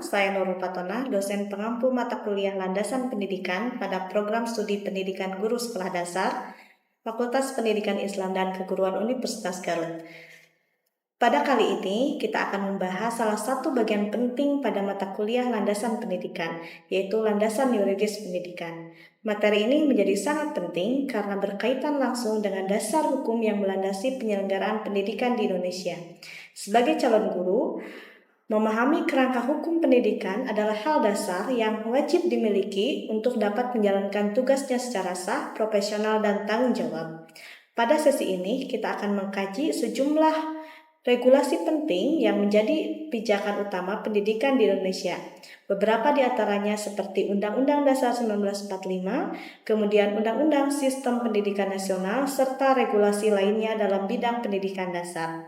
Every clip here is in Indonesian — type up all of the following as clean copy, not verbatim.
saya Nurul Fatona, dosen pengampu mata kuliah Landasan Pendidikan pada program studi Pendidikan Guru Sekolah Dasar, Fakultas Pendidikan Islam dan Keguruan Universitas Garut. Pada kali ini, kita akan membahas salah satu bagian penting pada mata kuliah Landasan Pendidikan, yaitu Landasan Yuridis Pendidikan. Materi ini menjadi sangat penting karena berkaitan langsung dengan dasar hukum yang melandasi penyelenggaraan pendidikan di Indonesia. Sebagai calon guru, memahami kerangka hukum pendidikan adalah hal dasar yang wajib dimiliki untuk dapat menjalankan tugasnya secara sah, profesional, dan tanggung jawab. Pada sesi ini, kita akan mengkaji sejumlah regulasi penting yang menjadi pijakan utama pendidikan di Indonesia. Beberapa di antaranya seperti Undang-Undang Dasar 1945, kemudian Undang-Undang Sistem Pendidikan Nasional, serta regulasi lainnya dalam bidang pendidikan dasar.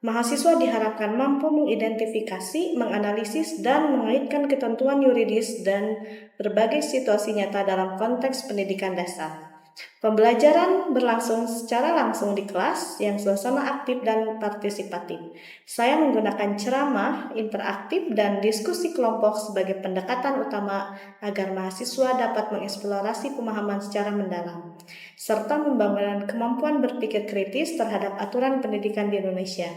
Mahasiswa diharapkan mampu mengidentifikasi, menganalisis, dan mengaitkan ketentuan yuridis dan berbagai situasi nyata dalam konteks pendidikan dasar. Pembelajaran berlangsung secara langsung di kelas yang suasana aktif dan partisipatif. Saya menggunakan ceramah, interaktif, dan diskusi kelompok sebagai pendekatan utama agar mahasiswa dapat mengeksplorasi pemahaman secara mendalam, serta membangun kemampuan berpikir kritis terhadap aturan pendidikan di Indonesia.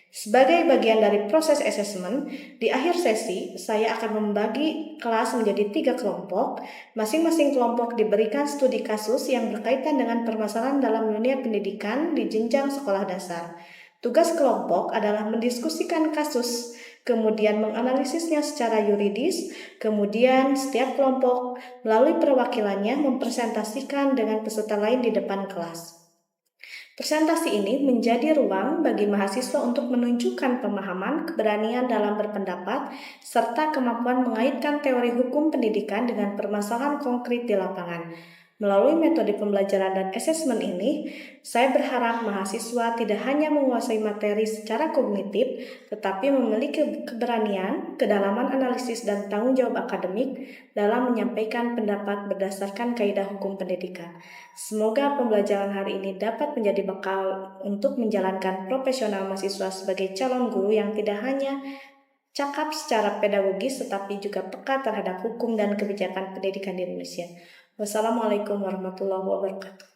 Sebagai bagian dari proses asesmen, di akhir sesi, saya akan membagi kelas menjadi 3 kelompok. Masing-masing kelompok diberikan studi kasus yang berkaitan dengan permasalahan dalam dunia pendidikan di jenjang sekolah dasar. Tugas kelompok adalah mendiskusikan kasus, kemudian menganalisisnya secara yuridis, kemudian setiap kelompok melalui perwakilannya mempresentasikan dengan peserta lain di depan kelas. Presentasi ini menjadi ruang bagi mahasiswa untuk menunjukkan pemahaman, keberanian dalam berpendapat, serta kemampuan mengaitkan teori hukum pendidikan dengan permasalahan konkret di lapangan. Melalui metode pembelajaran dan asesmen ini, saya berharap mahasiswa tidak hanya menguasai materi secara kognitif, tetapi memiliki keberanian, kedalaman analisis, dan tanggung jawab akademik dalam menyampaikan pendapat berdasarkan kaidah hukum pendidikan. Semoga pembelajaran hari ini dapat menjadi bekal untuk menjalankan profesional mahasiswa sebagai calon guru yang tidak hanya cakap secara pedagogis, tetapi juga peka terhadap hukum dan kebijakan pendidikan di Indonesia. Wassalamualaikum warahmatullahi wabarakatuh.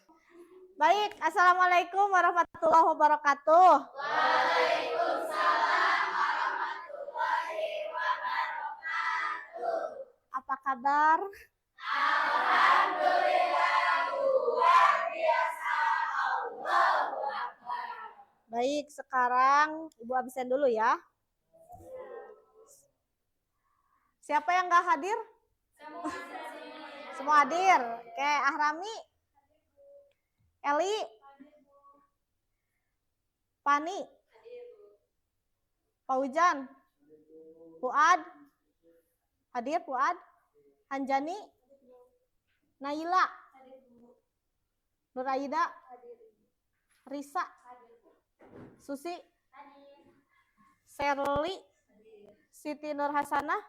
Baik, assalamualaikum warahmatullahi wabarakatuh. Waalaikumsalam warahmatullahi wabarakatuh. Apa kabar? Alhamdulillah luar biasa. Allahu Akbar. Baik, sekarang Ibu absen dulu ya. Siapa yang nggak hadir? Semua hadir. Oke, Ahrami, Eli, Pani, Paujan, Fuad, hadir Fuad, Hanjani, Naila, Nuraida, Risa, Susi, Serli, Siti Nur Hasanah,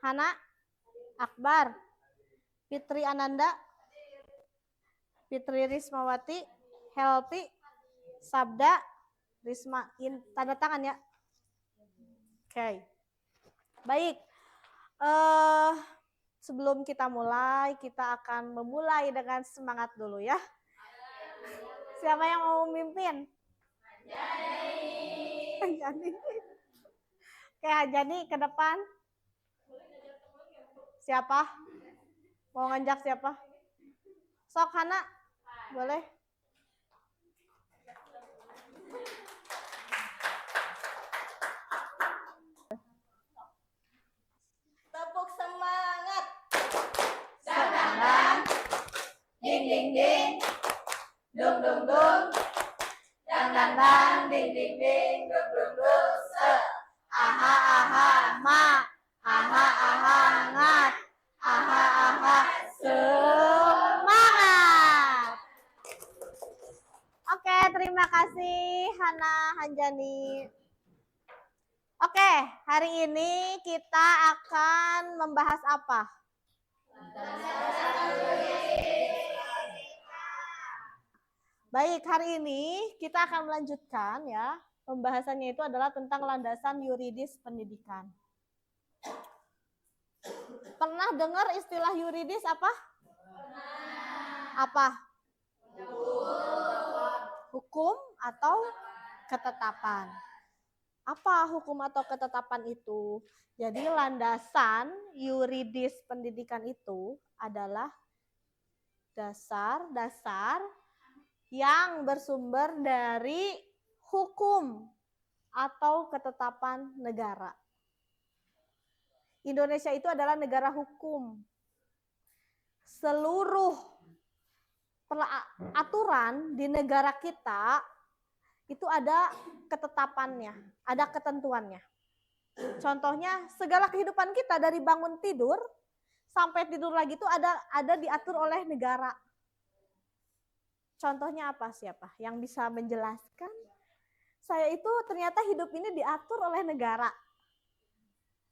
Hana, Akbar, Fitri Ananda, Fitri Rismawati, Helpi, Sabda, Risma, tanda tangan ya. Oke. Baik. Sebelum kita mulai, kita akan memulai dengan semangat dulu ya. Siapa yang mau memimpin? Hanjani. Oke, Hanjani ke depan. Siapa? Mau ngajak siapa? Sok Hana, boleh? Tepuk semangat. Sedang ding ding ding. Dung dung dung. Dang dang dang ding ding ding. Dung dung dung. Se. Aha aha ma. Aha aha ngat. Aha aha Semangat. Oke, terima kasih Hana, Hanjani. Oke, hari ini kita akan membahas apa? Baik, hari ini kita akan melanjutkan ya. Pembahasannya itu adalah tentang landasan yuridis pendidikan. Pernah dengar istilah yuridis apa? Apa? Hukum atau ketetapan. Apa hukum atau ketetapan itu? Jadi landasan yuridis pendidikan itu adalah dasar-dasar yang bersumber dari hukum atau ketetapan negara. Indonesia itu adalah negara hukum. Seluruh aturan di negara kita itu ada ketetapannya, ada ketentuannya. Contohnya segala kehidupan kita dari bangun tidur sampai tidur lagi itu ada diatur oleh negara. Contohnya apa, siapa yang bisa menjelaskan? Saya itu ternyata hidup ini diatur oleh negara.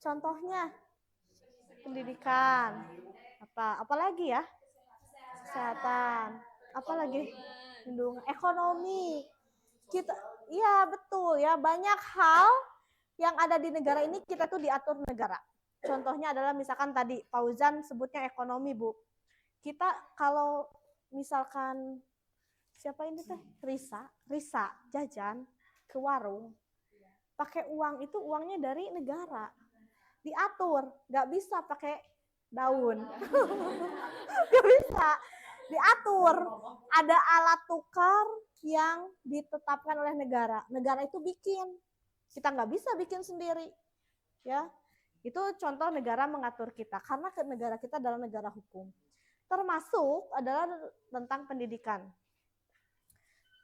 Contohnya pendidikan, apa lagi ya? Kesehatan, apa lagi? Ekonomi. Kita, iya betul ya, banyak hal yang ada di negara ini kita tuh diatur negara. Contohnya adalah misalkan tadi Fauzan sebutnya ekonomi, Bu. Kita kalau misalkan siapa ini teh? Risa jajan ke warung. Pakai uang itu uangnya dari negara. Diatur, nggak bisa pakai daun. Nggak bisa. Diatur. Ada alat tukar yang ditetapkan oleh negara. Negara itu bikin. Kita nggak bisa bikin sendiri. Ya, itu contoh negara mengatur kita. Karena negara kita adalah negara hukum. Termasuk adalah tentang pendidikan.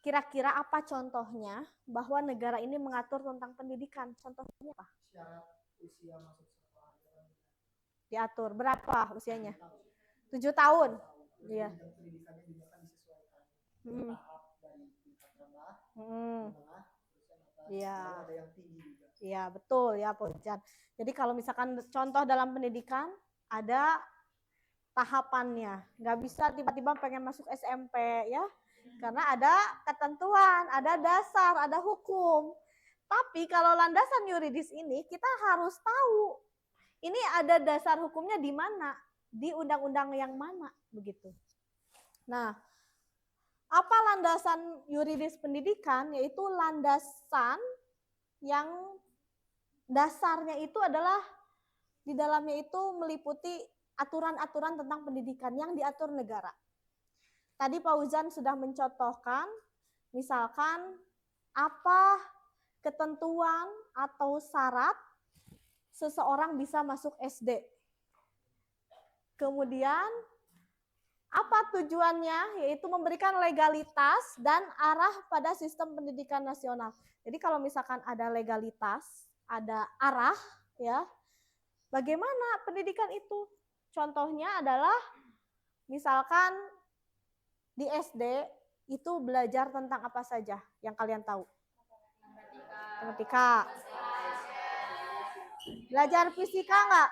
Kira-kira apa contohnya bahwa negara ini mengatur tentang pendidikan? Contohnya apa? Syarat usia masuk sekolah diatur. Berapa usianya? 7 tahun. Iya. Pendidikannya juga kan disesuaikan. Hmm. Tahap dari tingkat rendah, Hmm. menengah, terus yang atas. Iya. Ada yang tinggi juga. Iya, betul ya, Pojan. Jadi kalau misalkan contoh dalam pendidikan ada tahapannya. Nggak bisa tiba-tiba pengen masuk SMP ya. Karena ada ketentuan, ada dasar, ada hukum. Tapi kalau landasan yuridis ini kita harus tahu ini ada dasar hukumnya di mana, di undang-undang yang mana, begitu. Nah, apa landasan yuridis pendidikan? Yaitu landasan yang dasarnya itu adalah di dalamnya itu meliputi aturan-aturan tentang pendidikan yang diatur negara. Tadi Pak Uzan sudah mencontohkan, misalkan apa ketentuan atau syarat seseorang bisa masuk SD. Kemudian apa tujuannya? Yaitu memberikan legalitas dan arah pada sistem pendidikan nasional. Jadi kalau misalkan ada legalitas, ada arah, ya, bagaimana pendidikan itu? Contohnya adalah misalkan di SD itu belajar tentang apa saja yang kalian tahu? Matematika. Belajar fisika enggak?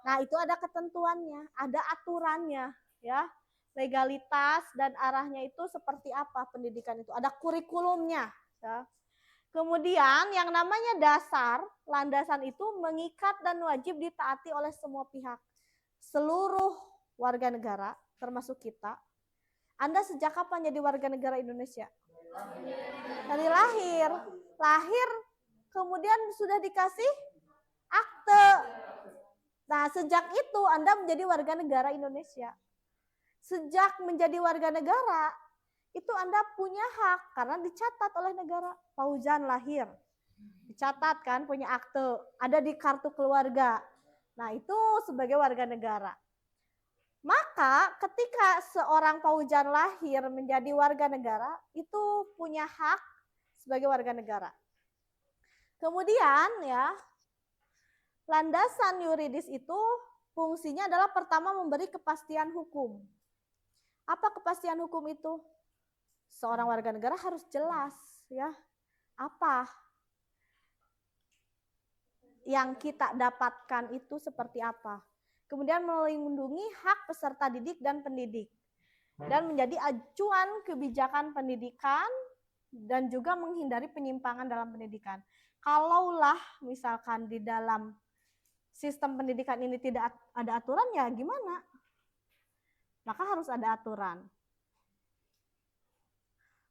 Nah, itu ada ketentuannya, ada aturannya, ya. Legalitas dan arahnya itu seperti apa pendidikan itu? Ada kurikulumnya, ya. Kemudian yang namanya dasar, landasan itu mengikat dan wajib ditaati oleh semua pihak. Seluruh warga negara, termasuk kita. Anda sejak kapan jadi warga negara Indonesia? Dari lahir. Lahir, kemudian sudah dikasih akte. Nah, sejak itu Anda menjadi warga negara Indonesia. Sejak menjadi warga negara, itu Anda punya hak karena dicatat oleh negara. Fauzan lahir, dicatat kan, punya akte, ada di kartu keluarga. Nah, itu sebagai warga negara. Maka ketika seorang Fauzan lahir menjadi warga negara, itu punya hak sebagai warga negara. Kemudian ya, landasan yuridis itu fungsinya adalah pertama memberi kepastian hukum. Apa kepastian hukum itu? Seorang warga negara harus jelas ya, apa yang kita dapatkan itu seperti apa. Kemudian melindungi hak peserta didik dan pendidik. Dan menjadi acuan kebijakan pendidikan dan juga menghindari penyimpangan dalam pendidikan. Kalaulah misalkan di dalam sistem pendidikan ini tidak ada aturan, ya gimana? Maka harus ada aturan.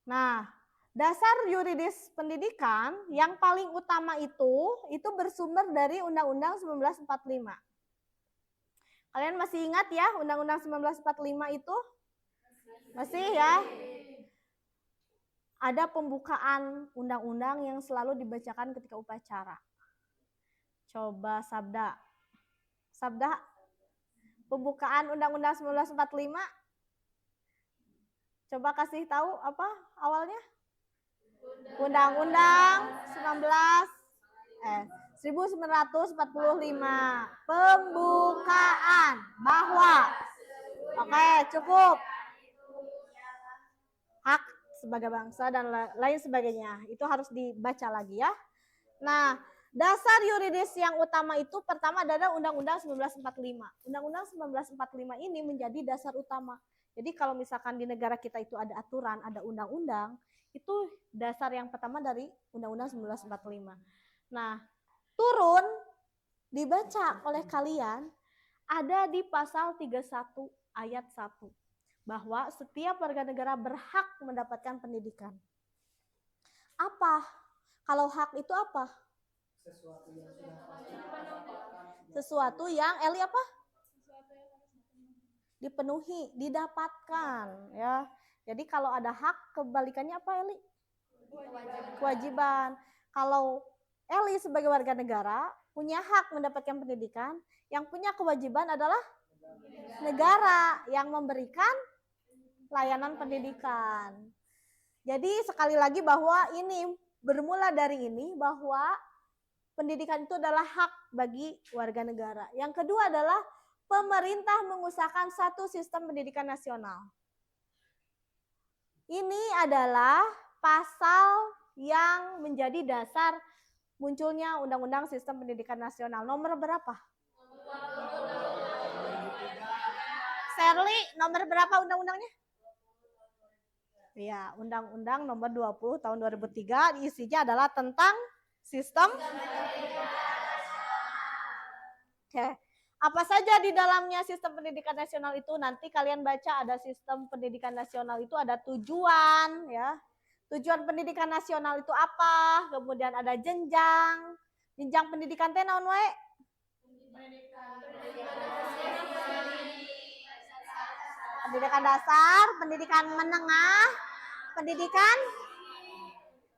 Nah, dasar yuridis pendidikan yang paling utama itu bersumber dari Undang-Undang 1945. Kalian masih ingat ya Undang-Undang 1945 itu? Masih ya? Ada pembukaan undang-undang yang selalu dibacakan ketika upacara. Coba sabda. Sabda pembukaan Undang-Undang 1945. Coba kasih tahu apa awalnya? Undang-Undang 1945. Pembukaan bahwa oke, cukup. Hak sebagai bangsa dan lain sebagainya. Itu harus dibaca lagi ya. Nah, dasar yuridis yang utama itu pertama adalah Undang-Undang 1945. Undang-Undang 1945 ini menjadi dasar utama. Jadi kalau misalkan di negara kita itu ada aturan, ada undang-undang, itu dasar yang pertama dari Undang-Undang 1945. Nah, turun dibaca oleh kalian ada di pasal 31 ayat 1 bahwa setiap warga negara berhak mendapatkan pendidikan. Apa? Kalau hak itu apa? Sesuatu yang sudah pasti. Sesuatu yang Eli apa? Dipenuhi, didapatkan ya. Jadi kalau ada hak, kebalikannya apa Eli? Kewajiban. Kalau Eli sebagai warga negara punya hak mendapatkan pendidikan, yang punya kewajiban adalah negara yang memberikan layanan pendidikan. Jadi sekali lagi bahwa ini bermula dari ini bahwa pendidikan itu adalah hak bagi warga negara. Yang kedua adalah pemerintah mengusahakan satu sistem pendidikan nasional. Ini adalah pasal yang menjadi dasar munculnya Undang-Undang Sistem Pendidikan Nasional. Nomor berapa? Shirley, nomor berapa undang-undangnya? Ya, Undang-Undang nomor 20 tahun 2003 isinya adalah tentang sistem. Oke. Apa saja di dalamnya sistem pendidikan nasional itu nanti kalian baca ada sistem pendidikan nasional itu ada tujuan ya. Tujuan pendidikan nasional itu apa? Kemudian ada jenjang. Jenjang pendidikan teh naon wae? Pendidikan dasar, pendidikan menengah, pendidikan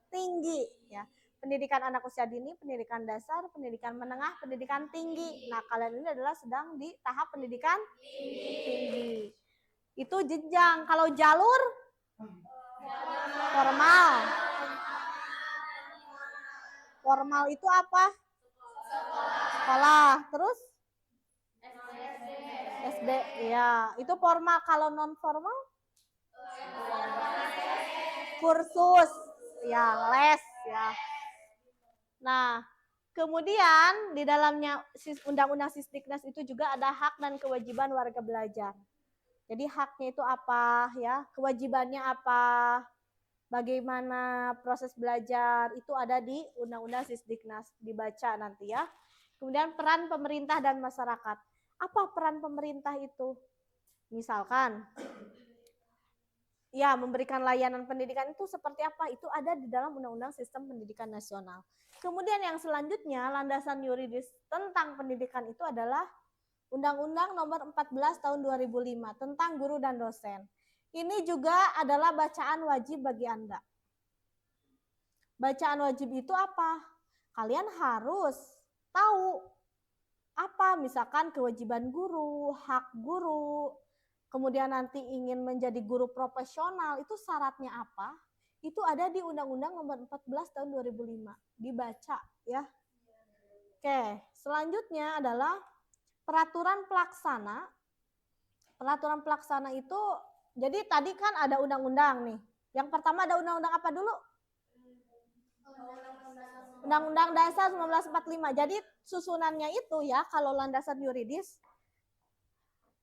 tinggi ya. Pendidikan anak usia dini, pendidikan dasar, pendidikan menengah, pendidikan tinggi. Nah, kalian ini adalah sedang di tahap pendidikan tinggi. Itu jenjang. Kalau jalur formal. Formal itu apa? Sekolah. Terus? SD. Ya, itu formal. Kalau non formal? Kursus. Ya, les ya. Nah, kemudian di dalamnya Undang-Undang Sisdiknas itu juga ada hak dan kewajiban warga belajar. Jadi haknya itu apa ya, kewajibannya apa, bagaimana proses belajar, itu ada di Undang-Undang Sisdiknas, dibaca nanti ya. Kemudian peran pemerintah dan masyarakat. Apa peran pemerintah itu? Misalkan, ya memberikan layanan pendidikan itu seperti apa? Itu ada di dalam Undang-Undang Sistem Pendidikan Nasional. Kemudian yang selanjutnya landasan yuridis tentang pendidikan itu adalah Undang-Undang nomor 14 tahun 2005 tentang guru dan dosen. Ini juga adalah bacaan wajib bagi Anda. Bacaan wajib itu apa? Kalian harus tahu apa misalkan kewajiban guru, hak guru, kemudian nanti ingin menjadi guru profesional, itu syaratnya apa? Itu ada di Undang-Undang nomor 14 tahun 2005. Dibaca ya. Oke, selanjutnya adalah peraturan pelaksana. Peraturan pelaksana itu, jadi tadi kan ada undang-undang nih. Yang pertama ada undang-undang apa dulu? Undang-Undang Dasar 1945. Jadi susunannya itu ya, kalau landasan yuridis,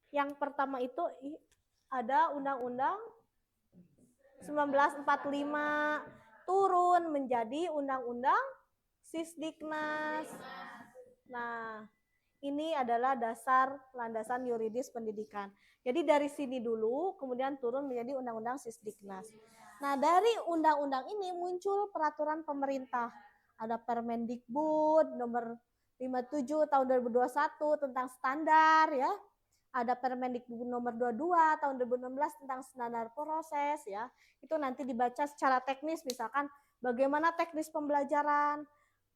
yang pertama itu ada Undang-Undang 1945 turun menjadi Undang-Undang Sisdiknas. Nah, Ini adalah dasar landasan yuridis pendidikan. Jadi dari sini dulu, kemudian turun menjadi Undang-Undang Sisdiknas. Nah, dari undang-undang ini muncul peraturan pemerintah. Ada Permendikbud nomor 57 tahun 2021 tentang standar ya. Ada Permendikbud nomor 22 tahun 2016 tentang standar proses ya. Itu nanti dibaca secara teknis, misalkan bagaimana teknis pembelajaran,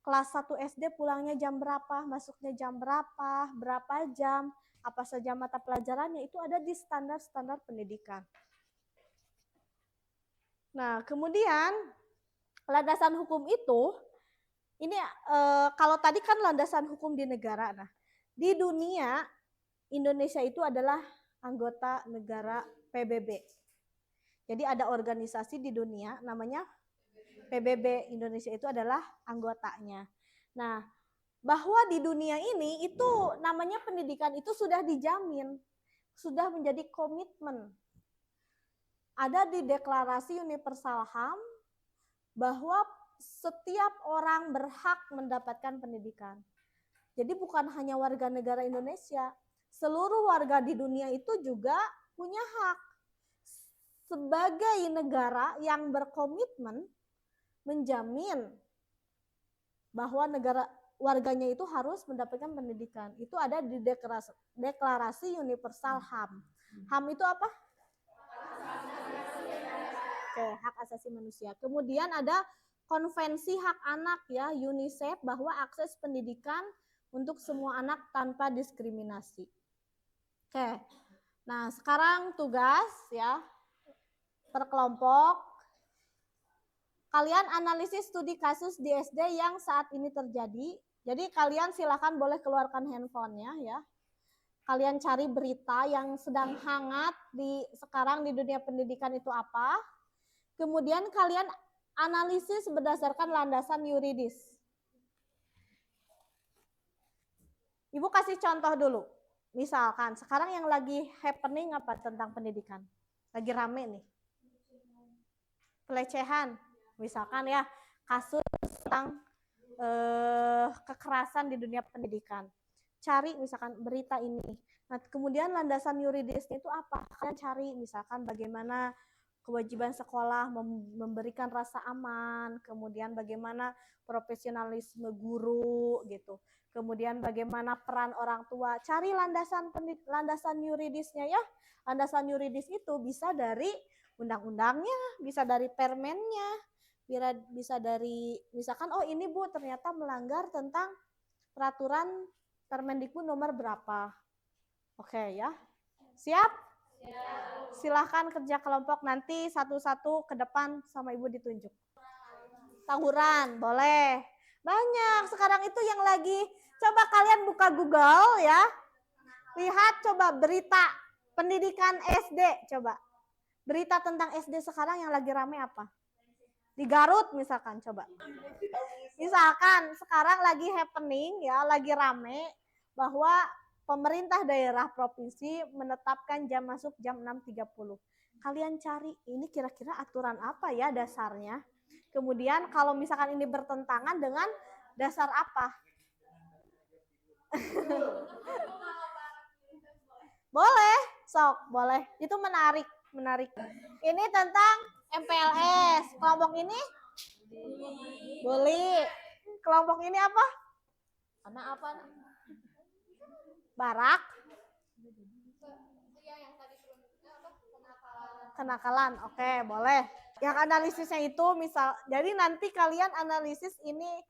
kelas 1 SD pulangnya jam berapa, masuknya jam berapa jam, apa saja mata pelajarannya, itu ada di standar-standar pendidikan. Nah, kemudian landasan hukum itu, ini kalau tadi kan landasan hukum di negara, nah di dunia Indonesia itu adalah anggota negara PBB. Jadi ada organisasi di dunia namanya PBB, Indonesia itu adalah anggotanya. Nah, bahwa di dunia ini itu namanya pendidikan itu sudah dijamin, sudah menjadi komitmen. Ada di Deklarasi Universal HAM bahwa setiap orang berhak mendapatkan pendidikan. Jadi bukan hanya warga negara Indonesia, seluruh warga di dunia itu juga punya hak. Sebagai negara yang berkomitmen menjamin bahwa negara warganya itu harus mendapatkan pendidikan. Itu ada di Deklarasi Universal HAM. HAM itu apa? Oke, hak asasi manusia. Kemudian ada Konvensi Hak Anak ya, UNICEF, bahwa akses pendidikan untuk semua anak tanpa diskriminasi. Oke. Nah, sekarang tugas ya per kelompok. Kalian analisis studi kasus di SD yang saat ini terjadi. Jadi kalian silakan boleh keluarkan handphonenya ya. Kalian cari berita yang sedang hangat sekarang di dunia pendidikan itu apa. Kemudian kalian analisis berdasarkan landasan yuridis. Ibu kasih contoh dulu. Misalkan sekarang yang lagi happening apa tentang pendidikan? Lagi rame nih. Pelecehan. Misalkan ya kasus tentang kekerasan di dunia pendidikan. Cari misalkan berita ini. Nah, kemudian landasan yuridisnya itu apa? Kalian cari misalkan bagaimana kewajiban sekolah memberikan rasa aman, kemudian bagaimana profesionalisme guru gitu. Kemudian bagaimana peran orang tua. Cari landasan yuridisnya ya. Landasan yuridis itu bisa dari undang-undangnya, bisa dari permennya, bisa dari misalkan oh ini Bu ternyata melanggar tentang peraturan Permendikbud nomor berapa. Oke ya. Siap? Silahkan kerja kelompok, nanti satu-satu ke depan sama Ibu ditunjuk. Tawuran, boleh. Banyak sekarang itu yang lagi, coba kalian buka Google ya. Lihat coba berita pendidikan SD, coba. Berita tentang SD sekarang yang lagi rame apa? Di Garut misalkan, coba. Misalkan sekarang lagi happening ya, lagi rame bahwa pemerintah daerah provinsi menetapkan jam masuk jam 6.30. Kalian cari ini kira-kira aturan apa ya dasarnya. Kemudian kalau misalkan ini bertentangan dengan dasar apa? Boleh, sok, boleh. Itu menarik. Ini tentang MPLS. Kelompok ini? Bully. Kelompok ini apa? Anak apa? Barak. Kenakalan. Oke, boleh. Yang analisisnya itu jadi nanti kalian analisis ini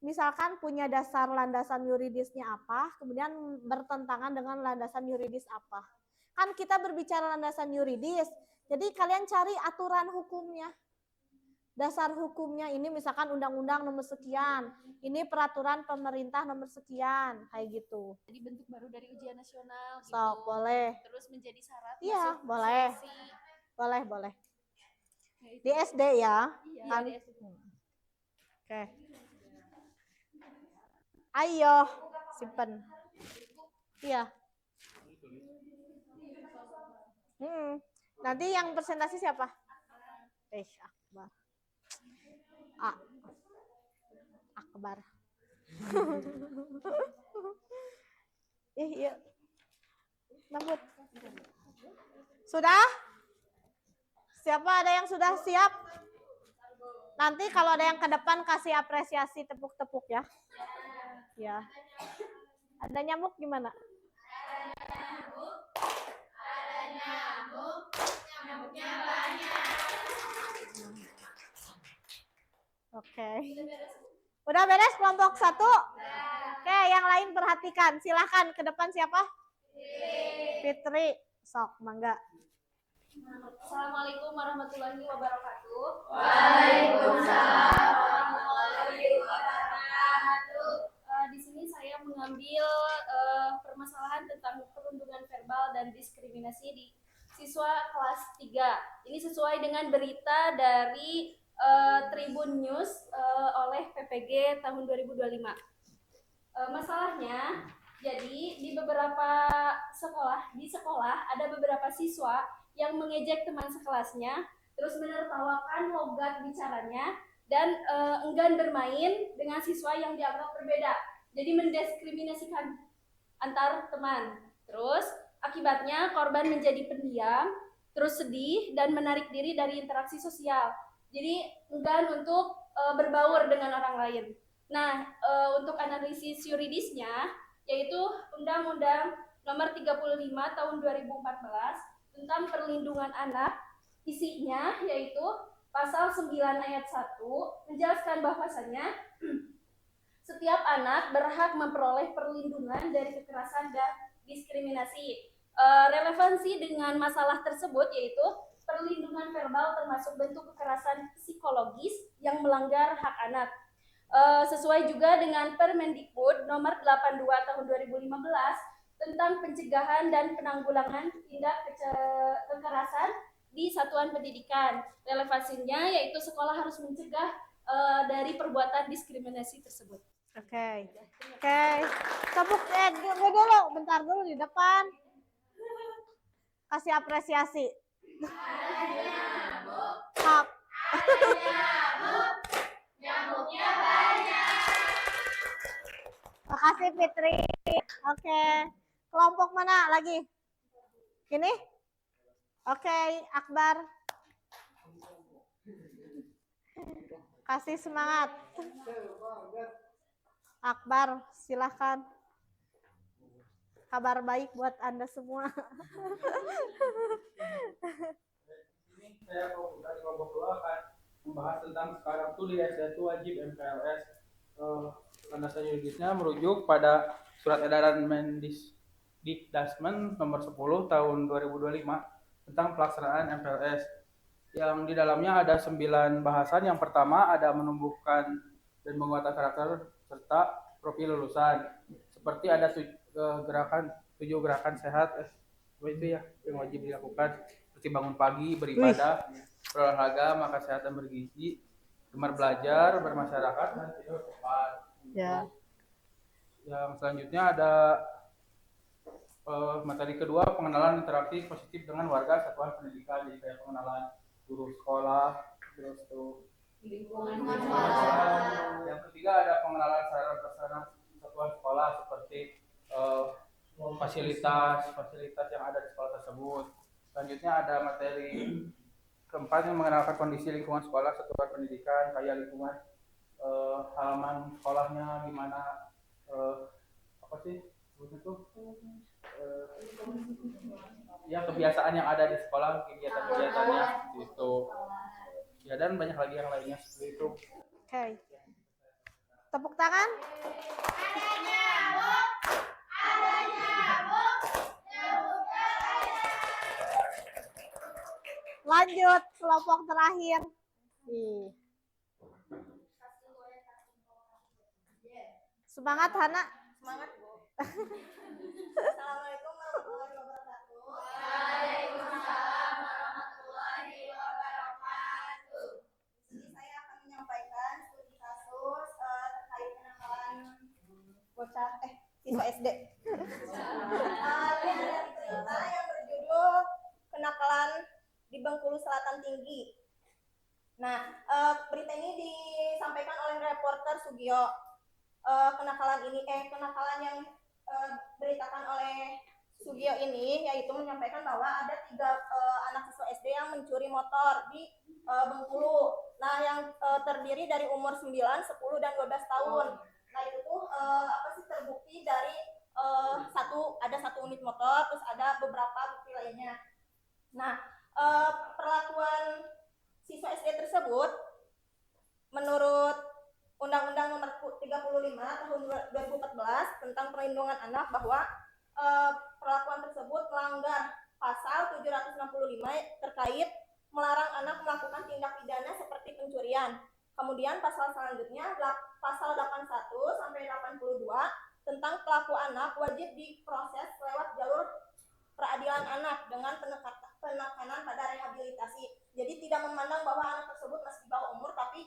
misalkan punya dasar landasan yuridisnya apa, kemudian bertentangan dengan landasan yuridis apa. Kan kita berbicara landasan yuridis, jadi kalian cari aturan hukumnya. Dasar hukumnya ini misalkan undang-undang nomor sekian, ini peraturan pemerintah nomor sekian, kayak gitu. Jadi bentuk baru dari ujian nasional gitu. So, boleh. Terus menjadi syarat. Iya, boleh. Boleh. Di SD ya? Iya, Kan? di SD. Oke. Ayo, simpen. Iya. Nanti yang presentasi siapa? Akbar. Akbar. Iya. Nambut. Sudah? Siapa ada yang sudah siap? Nanti kalau ada yang ke depan kasih apresiasi tepuk-tepuk ya. Ya. Ada nyamuk gimana? Nyamuknya banyak. Oke. Udah beres kelompok 1? Oke, yang lain perhatikan. Silahkan ke depan siapa? Fitri. Sok, mangga. Assalamualaikum warahmatullahi wabarakatuh. Waalaikumsalam warahmatullahi wabarakatuh. Di sini saya mengambil permasalahan tentang perundungan verbal dan diskriminasi di siswa kelas 3. Ini sesuai dengan berita dari Tribun News oleh PPG tahun 2025. Masalahnya, jadi di beberapa di sekolah ada beberapa siswa yang mengejek teman sekelasnya, terus menertawakan logat bicaranya, dan enggan bermain dengan siswa yang dianggap berbeda. Jadi mendiskriminasikan antar teman. Terus akibatnya korban menjadi pendiam, terus sedih, dan menarik diri dari interaksi sosial. Jadi enggan untuk berbaur dengan orang lain. Nah, untuk analisis yuridisnya, yaitu Undang-Undang Nomor 35 Tahun 2014 tentang Perlindungan Anak, isinya yaitu Pasal 9 ayat 1 menjelaskan bahwasannya setiap anak berhak memperoleh perlindungan dari kekerasan dan diskriminasi. Relevansi dengan masalah tersebut yaitu perlindungan verbal termasuk bentuk kekerasan psikologis yang melanggar hak anak. Sesuai juga dengan Permendikbud Nomor 82 Tahun 2015 tentang pencegahan dan penanggulangan tindak kekerasan di satuan pendidikan. Relevansinya yaitu sekolah harus mencegah dari perbuatan diskriminasi tersebut. Oke. Tepuk dulu, bentar dulu di depan. Kasih apresiasi. Hap. Nyamuknya banyak. Makasih Fitri. Oke. Kelompok mana lagi? Gini? Oke, Akbar. Kasih semangat. Akbar, silahkan. Kabar baik buat Anda semua. Ini saya kelompok 2 akan membahas tentang sekarang tulis yaitu wajib MPLS. Landasan yuridisnya merujuk pada surat edaran Mendikbud nomor 10 tahun 2025 tentang pelaksanaan MPLS yang di dalamnya ada 9 bahasan. Yang pertama ada menumbuhkan dan menguatkan karakter serta profil lulusan, seperti ada 7 gerakan sehat itu ya yang wajib dilakukan, seperti bangun pagi, beribadah, berolahraga, makan sehat dan bergizi, gemar belajar, bermasyarakat, dan tidur tepat. Ya. Yang selanjutnya ada materi kedua, pengenalan interaksi positif dengan warga satuan pendidikan, jadi kayak pengenalan guru sekolah, terus tuh Lingkungan sekolah. Yang ketiga ada pengenalan sarana-prasarana satuan sekolah seperti fasilitas yang ada di sekolah tersebut. Selanjutnya ada materi keempat yang mengenalkan kondisi lingkungan sekolah satuan pendidikan, kayak lingkungan halaman sekolahnya gimana, apa sih itu ya kebiasaan yang ada di sekolah, kegiatan-kegiatannya gitu ya, dan banyak lagi yang lainnya seperti itu. Oke. Tepuk tangan. Lanjut kelompok terakhir. Semangat Hana. Semangat, Bu. Assalamualaikum warahmatullahi wabarakatuh. Waalaikumsalam warahmatullahi wabarakatuh. Di sini saya akan menyampaikan studi kasus terkait kenakalan bocah siswa SD. Ini ada berita yang berjudul kenakalan di Bengkulu Selatan Tinggi. Nah, berita ini disampaikan oleh reporter Sugio. Kenakalan yang diberitakan oleh Sugio ini, yaitu menyampaikan bahwa ada 3 anak siswa SD yang mencuri motor di Bengkulu. Nah, yang terdiri dari umur 9, 10, dan 12 tahun. Nah, itu tuh terbukti dari ada satu unit motor, terus ada beberapa bukti lainnya. Nah, perlakuan siswa SD tersebut menurut Undang-Undang Nomor 35 Tahun 2014 tentang Perlindungan Anak bahwa perlakuan tersebut melanggar pasal 765 terkait melarang anak melakukan tindak pidana seperti pencurian. Kemudian pasal selanjutnya pasal 81 sampai 82 tentang pelaku anak wajib diproses lewat jalur peradilan anak dengan penekanan pada rehabilitasi. Jadi tidak memandang bahwa anak tersebut masih di bawah umur, tapi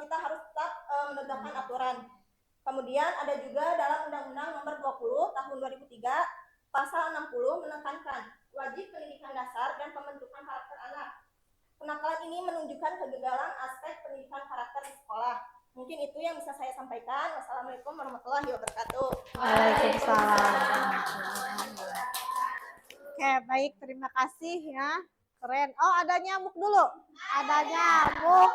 kita harus tetap menegakkan aturan. Kemudian ada juga dalam Undang-Undang Nomor 20 Tahun 2003 pasal 60 menekankan wajib pendidikan dasar dan pembentukan karakter anak. Penakalan ini menunjukkan kegagalan aspek pendidikan karakter di sekolah. Mungkin itu yang bisa saya sampaikan. Wassalamualaikum warahmatullahi wabarakatuh. Waalaikumsalam. Oke, baik, terima kasih ya. Keren. Oh, ada nyamuk dulu. Ada nyamuk.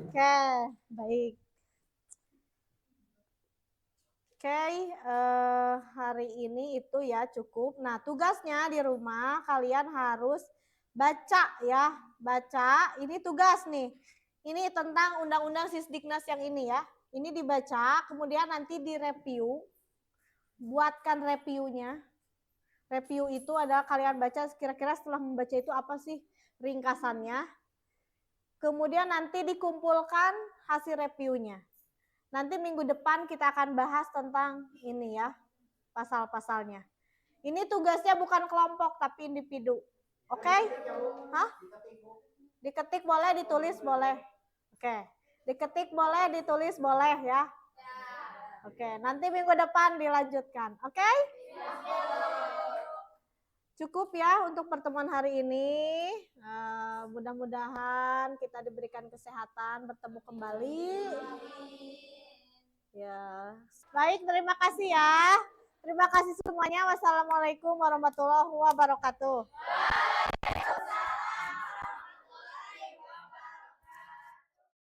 Oke, baik. Oke, hari ini itu ya cukup. Nah, tugasnya di rumah kalian harus baca ya. Baca, ini tugas nih. Ini tentang Undang-Undang Sisdiknas yang ini ya. Ini dibaca, kemudian nanti direview. Buatkan reviewnya. Review itu adalah kalian baca kira-kira setelah membaca itu apa sih ringkasannya. Kemudian nanti dikumpulkan hasil reviewnya. Nanti minggu depan kita akan bahas tentang ini ya, pasal-pasalnya. Ini tugasnya bukan kelompok tapi individu. Oke? Hah? Diketik boleh, ditulis boleh. Oke. Diketik boleh, ditulis boleh ya. Oke, nanti minggu depan dilanjutkan. Oke? Cukup ya untuk pertemuan hari ini. Mudah-mudahan kita diberikan kesehatan, bertemu kembali. Ya, baik, terima kasih ya. Terima kasih semuanya. Wassalamualaikum warahmatullahi wabarakatuh.